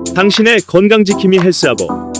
당신의 건강지킴이 헬스하고.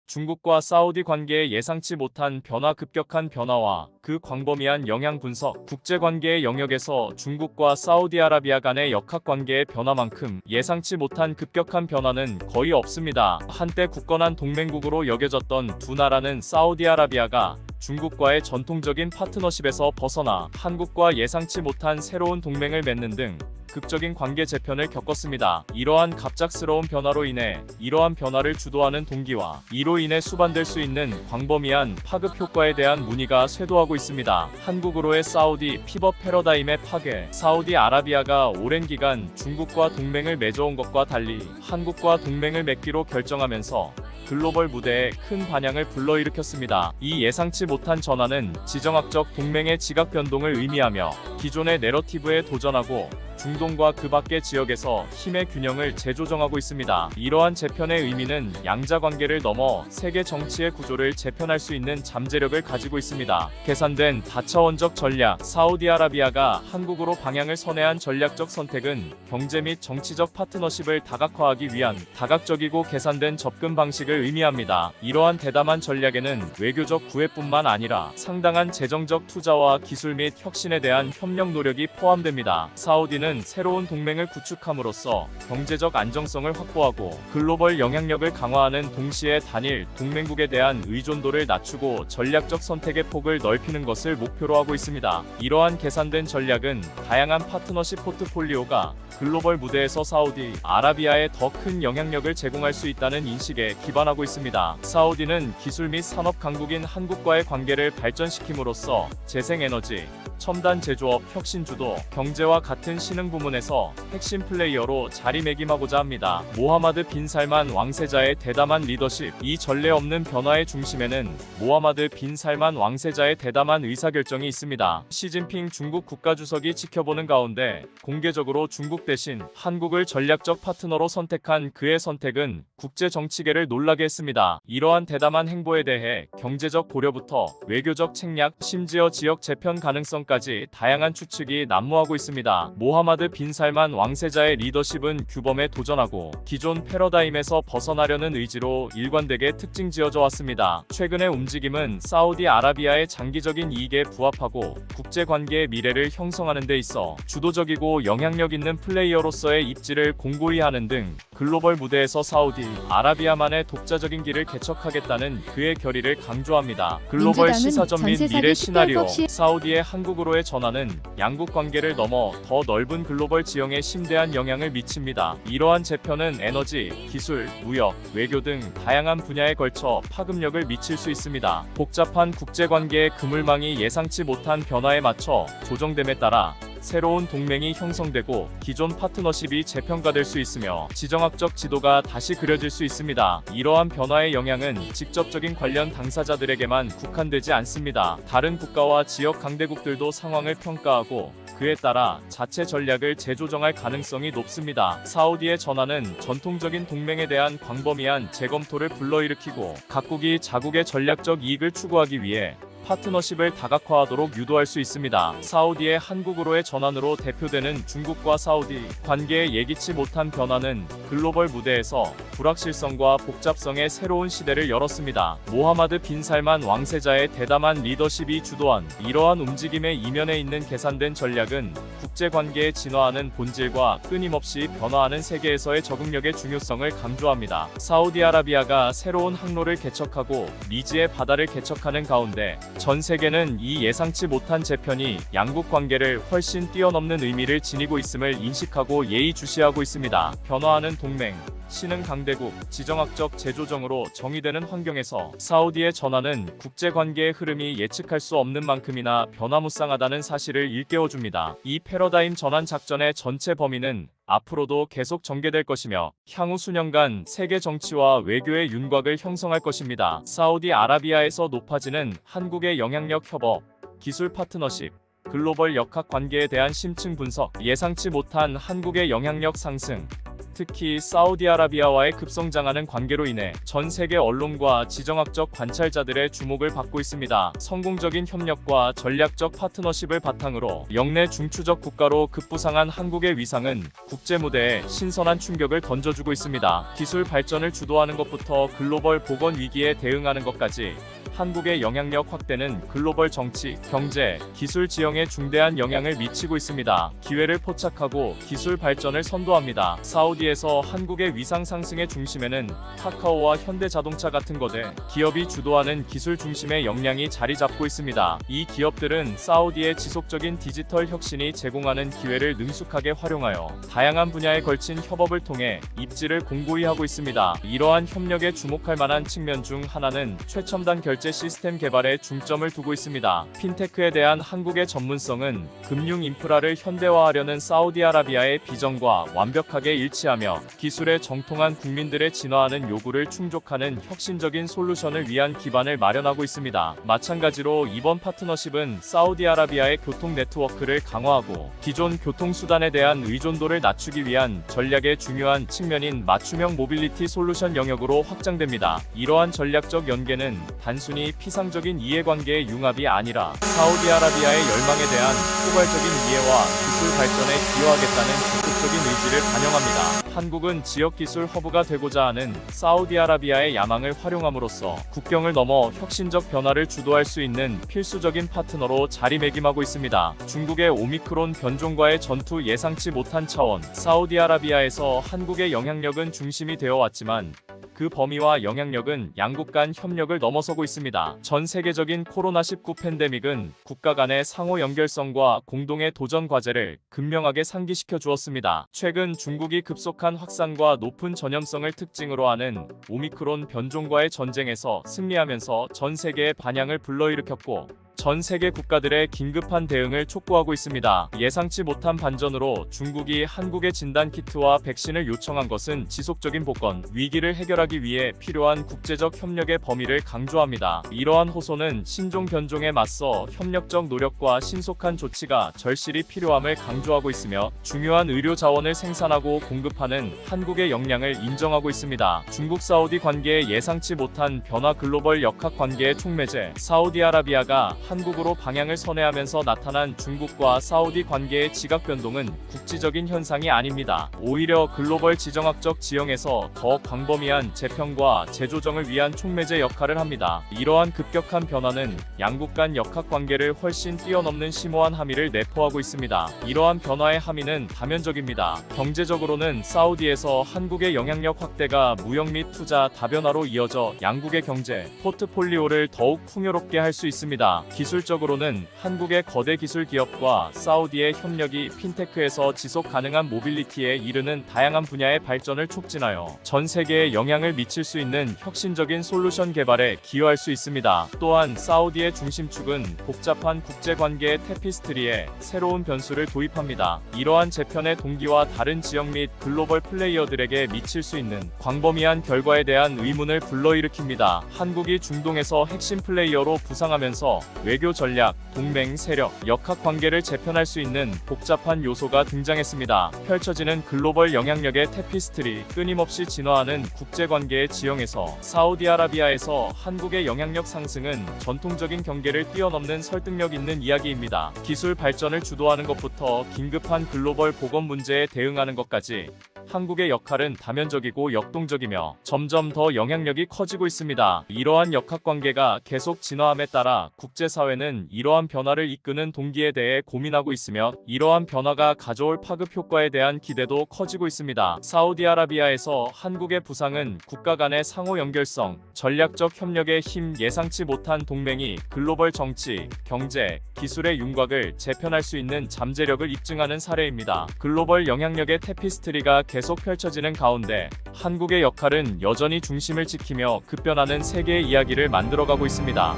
중국과 사우디 관계의 예상치 못한 급격한 변화와 그 광범위한 영향 분석. 국제관계의 영역에서 중국과 사우디아라비아 간의 역학관계의 변화만큼 예상치 못한 급격한 변화는 거의 없습니다. 한때 굳건한 동맹국으로 여겨졌던 두 나라는 사우디아라비아가 중국과의 전통적인 파트너십에서 벗어나 한국과 예상치 못한 새로운 동맹을 맺는 등 극적인 관계 재편을 겪었습니다. 이러한 갑작스러운 변화로 인해 이러한 변화를 주도하는 동기와 이로 인해 수반될 수 있는 광범위한 파급 효과에 대한 문의가 쇄도하고 있습니다. 한국으로의 사우디 피벗 패러다임의 파괴. 사우디아라비아가 오랜 기간 중국과 동맹을 맺어온 것과 달리 한국과 동맹을 맺기로 결정하면서 글로벌 무대에 큰 반향을 불러일으켰습니다. 이 예상치 못한 전환은 지정학적 동맹의 지각 변동을 의미하며 기존의 내러티브에 도전하고 중동과 그 밖의 지역에서 힘의 균형을 재조정하고 있습니다. 이러한 재편의 의미는 양자 관계를 넘어 세계 정치의 구조를 재편할 수 있는 잠재력을 가지고 있습니다. 계산된 다차원적 전략. 사우디아라비아가 한국으로 방향을 선회한 전략적 선택은 경제 및 정치적 파트너십을 다각화하기 위한 다각적이고 계산된 접근 방식을 의미합니다. 이러한 대담한 전략에는 외교적 구애뿐만 아니라 상당한 재정적 투자와 기술 및 혁신에 대한 협력 노력이 포함됩니다. 사우디는 새로운 동맹을 구축함으로써 경제적 안정성을 확보하고 글로벌 영향력을 강화하는 동시에 단일 동맹국에 대한 의존도를 낮추고 전략적 선택의 폭을 넓히는 것을 목표로 하고 있습니다. 이러한 계산된 전략은 다양한 파트너십 포트폴리오가 글로벌 무대에서 사우디아라비아에 더 큰 영향력을 제공할 수 있다는 인식에 기반하고 있습니다. 사우디는 기술 및 산업 강국인 한국과의 관계를 발전시킴으로써 재생에너지, 첨단 제조업, 혁신주도, 경제와 같은 신흥 부문에서 핵심 플레이어로 자리매김하고자 합니다. 모하마드 빈 살만 왕세자의 대담한 리더십. 이 전례 없는 변화의 중심에는 모하마드 빈 살만 왕세자의 대담한 의사결정이 있습니다. 시진핑 중국 국가주석이 지켜보는 가운데 공개적으로 중국 대신 한국을 전략적 파트너로 선택한 그의 선택은 국제 정치계를 놀라게 했습니다. 이러한 대담한 행보에 대해 경제적 고려부터 외교적 책략, 심지어 지역 재편 가능성까지 다양한 추측이 난무하고 있습니다. 모하마드 빈 살만 왕세자의 리더십은 규범에 도전하고 기존 패러다임에서 벗어나려는 의지로 일관되게 특징 지어져 왔습니다. 최근의 움직임은 사우디아라비아의 장기적인 이익에 부합하고 국제관계의 미래를 형성하는 데 있어 주도적이고 영향력 있는 플레이어로서의 입지를 공고히 하는 등 글로벌 무대에서 사우디아라비아만의 독자적인 길을 개척하겠다는 그의 결의를 강조합니다. 글로벌 시사전 및 미래 시나리오. 사우디의 한국으로의 전환은 양국 관계를 넘어 더 넓은 글로벌 지형에 심대한 영향을 미칩니다. 이러한 재편은 에너지, 기술, 무역, 외교 등 다양한 분야에 걸쳐 파급력을 미칠 수 있습니다. 복잡한 국제관계의 그물망이 예상치 못한 변화에 맞춰 조정됨에 따라 새로운 동맹이 형성되고 기존 파트너십이 재평가될 수 있으며 지정학적 지도가 다시 그려질 수 있습니다. 이러한 변화의 영향은 직접적인 관련 당사자들에게만 국한되지 않습니다. 다른 국가와 지역 강대국들도 상황을 평가하고 그에 따라 자체 전략을 재조정할 가능성이 높습니다. 사우디의 전환은 전통적인 동맹에 대한 광범위한 재검토를 불러일으키고 각국이 자국의 전략적 이익을 추구하기 위해 파트너십을 다각화하도록 유도할 수 있습니다. 사우디의 한국으로의 전환으로 대표되는 중국과 사우디 관계의 예기치 못한 변화는 글로벌 무대에서 불확실성과 복잡성의 새로운 시대를 열었습니다. 모하마드 빈 살만 왕세자의 대담한 리더십이 주도한 이러한 움직임의 이면에 있는 계산된 전략은 국제관계의 진화하는 본질과 끊임없이 변화하는 세계에서의 적응력의 중요성을 강조합니다. 사우디아라비아가 새로운 항로를 개척하고 미지의 바다를 개척하는 가운데 전 세계는 이 예상치 못한 재편이 양국 관계를 훨씬 뛰어넘는 의미를 지니고 있음을 인식하고 예의주시하고 있습니다. 변화하는 동맹, 신흥 강대국, 지정학적 재조정으로 정의되는 환경에서 사우디의 전환은 국제관계의 흐름이 예측할 수 없는 만큼이나 변화무쌍하다는 사실을 일깨워줍니다. 이 패러다임 전환 작전의 전체 범위는 앞으로도 계속 전개될 것이며 향후 수년간 세계 정치와 외교의 윤곽을 형성할 것입니다. 사우디아라비아에서 높아지는 한국의 영향력 협업, 기술 파트너십, 글로벌 역학 관계에 대한 심층 분석, 예상치 못한 한국의 영향력 상승, 특히 사우디아라비아와의 급성장하는 관계로 인해 전 세계 언론과 지정학적 관찰자들의 주목을 받고 있습니다. 성공적인 협력과 전략적 파트너십을 바탕으로 역내 중추적 국가로 급부상한 한국의 위상은 국제 무대에 신선한 충격을 던져주고 있습니다. 기술 발전을 주도하는 것부터 글로벌 보건 위기에 대응하는 것까지 한국의 영향력 확대는 글로벌 정치, 경제, 기술 지형에 중대한 영향을 미치고 있습니다. 기회를 포착하고 기술 발전을 선도합니다. 사우디에서 한국의 위상 상승의 중심에는 카카오와 현대자동차 같은 거대 기업이 주도하는 기술 중심의 역량이 자리 잡고 있습니다. 이 기업들은 사우디의 지속적인 디지털 혁신이 제공하는 기회를 능숙하게 활용하여 다양한 분야에 걸친 협업을 통해 입지를 공고히 하고 있습니다. 이러한 협력에 주목할 만한 측면 중 하나는 최첨단 결제 시스템 개발에 중점을 두고 있습니다. 핀테크에 대한 한국의 전문성은 금융 인프라를 현대화하려는 사우디아라비아의 비전과 완벽하게 일치하며 기술에 정통한 국민들의 진화하는 요구를 충족하는 혁신적인 솔루션을 위한 기반을 마련하고 있습니다. 마찬가지로 이번 파트너십은 사우디아라비아의 교통 네트워크를 강화하고 기존 교통수단에 대한 의존도를 낮추기 위한 전략의 중요한 측면인 맞춤형 모빌리티 솔루션 영역으로 확장됩니다. 이러한 전략적 연계는 단순히 피상적인 이해관계의 융합이 아니라 사우디아라비아의 열망에 대한 포괄적인 이해와 기술 발전에 기여하겠다는 적극적인 의지를 반영합니다. 한국은 지역 기술 허브가 되고자 하는 사우디아라비아의 야망을 활용함으로써 국경을 넘어 혁신적 변화를 주도할 수 있는 필수적인 파트너로 자리매김하고 있습니다. 중국의 오미크론 변종과의 전투 예상치 못한 차원, 사우디아라비아에서 한국의 영향력은 중심이 되어 왔지만 그 범위와 영향력은 양국 간 협력을 넘어서고 있습니다. 전 세계적인 코로나19 팬데믹은 국가 간의 상호 연결성과 공동의 도전 과제를 극명하게 상기시켜 주었습니다. 최근 중국이 급속한 확산과 높은 전염성을 특징으로 하는 오미크론 변종과의 전쟁에서 승리하면서 전 세계의 반향을 불러일으켰고 전 세계 국가들의 긴급한 대응을 촉구하고 있습니다. 예상치 못한 반전으로 중국이 한국의 진단키트와 백신을 요청한 것은 지속적인 복권, 위기를 해결하기 위해 필요한 국제적 협력의 범위를 강조합니다. 이러한 호소는 신종 변종에 맞서 협력적 노력과 신속한 조치가 절실히 필요함을 강조하고 있으며 중요한 의료 자원을 생산하고 공급하는 한국의 역량을 인정하고 있습니다. 중국 사우디 관계의 예상치 못한 변화 글로벌 역학 관계의 촉매제, 사우디아라비아가 한국으로 방향을 선회하면서 나타난 중국과 사우디 관계의 지각 변동은 국지적인 현상이 아닙니다. 오히려 글로벌 지정학적 지형에서 더 광범위한 재평과 재조정을 위한 촉매제 역할을 합니다. 이러한 급격한 변화는 양국 간 역학 관계를 훨씬 뛰어넘는 심오한 함의를 내포하고 있습니다. 이러한 변화의 함의는 다면적입니다. 경제적으로는 사우디에서 한국의 영향력 확대가 무역 및 투자 다변화로 이어져 양국의 경제, 포트폴리오를 더욱 풍요롭게 할 수 있습니다. 기술적으로는 한국의 거대 기술 기업과 사우디의 협력이 핀테크에서 지속 가능한 모빌리티에 이르는 다양한 분야의 발전을 촉진하여 전 세계에 영향을 미칠 수 있는 혁신적인 솔루션 개발에 기여할 수 있습니다. 또한 사우디의 중심축은 복잡한 국제관계의 테피스트리에 새로운 변수를 도입합니다. 이러한 재편의 동기와 다른 지역 및 글로벌 플레이어들에게 미칠 수 있는 광범위한 결과에 대한 의문을 불러일으킵니다. 한국이 중동에서 핵심 플레이어로 부상하면서 외교 전략, 동맹 세력, 역학 관계를 재편할 수 있는 복잡한 요소가 등장했습니다. 펼쳐지는 글로벌 영향력의 테피스트리, 끊임없이 진화하는 국제관계의 지형에서 사우디아라비아에서 한국의 영향력 상승은 전통적인 경계를 뛰어넘는 설득력 있는 이야기입니다. 기술 발전을 주도하는 것부터 긴급한 글로벌 보건 문제에 대응하는 것까지 한국의 역할은 다면적이고 역동적이며 점점 더 영향력이 커지고 있습니다. 이러한 역학관계가 계속 진화함에 따라 국제사회는 이러한 변화를 이끄는 동기에 대해 고민하고 있으며 이러한 변화가 가져올 파급 효과에 대한 기대도 커지고 있습니다. 사우디아라비아에서 한국의 부상은 국가 간의 상호 연결성, 전략적 협력의 힘, 예상치 못한 동맹이 글로벌 정치, 경제, 기술의 윤곽을 재편할 수 있는 잠재력을 입증하는 사례입니다. 글로벌 영향력의 테피스트리가 계속 펼쳐지는 가운데 한국의 역할은 여전히 중심을 지키며 급변하는 세계의 이야기를 만들어가고 있습니다.